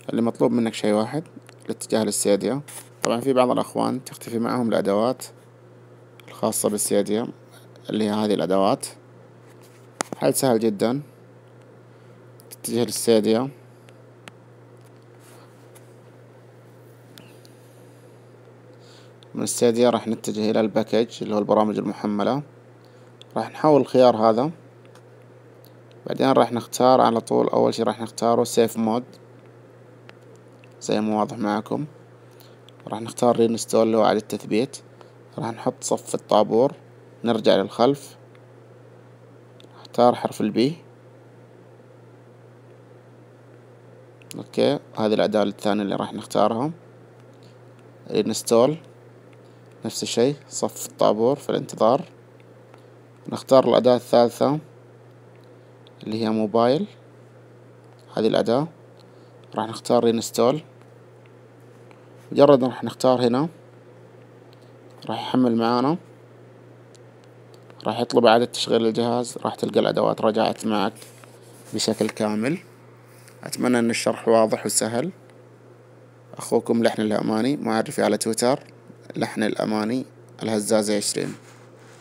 اللي مطلوب منك شي واحد، الاتجاه للسيديا. طبعا في بعض الأخوان تختفي معهم الأدوات الخاصة بالسيديا، اللي هي هذه الأدوات. حل سهل جدا، تتجه للسيديا، من السيديا راح نتجه إلى الباكج اللي هو البرامج المحملة. راح نحول الخيار هذا، بعدين راح نختار على طول أول شي راح نختاره سيف مود زي ما واضح معكم. راح نختار رينستول اللي هو إعادة التثبيت. راح نحط صف الطابور، نرجع للخلف، نختار حرف البي. اوكي، هذه الأداة الثانية اللي راح نختارها رينستول، نفس الشي صف الطابور في الانتظار. نختار الأداة الثالثة اللي هي موبايل، هذه الأداة راح نختار رينستول. مجرد راح نختار هنا راح يحمل معانا، راح يطلب إعادة تشغيل الجهاز. راح تلقى الأدوات رجعت معك بشكل كامل. أتمنى أن الشرح واضح وسهل. أخوكم لحن الأماني، معرفي على تويتر لحن الأماني الهزازي 20.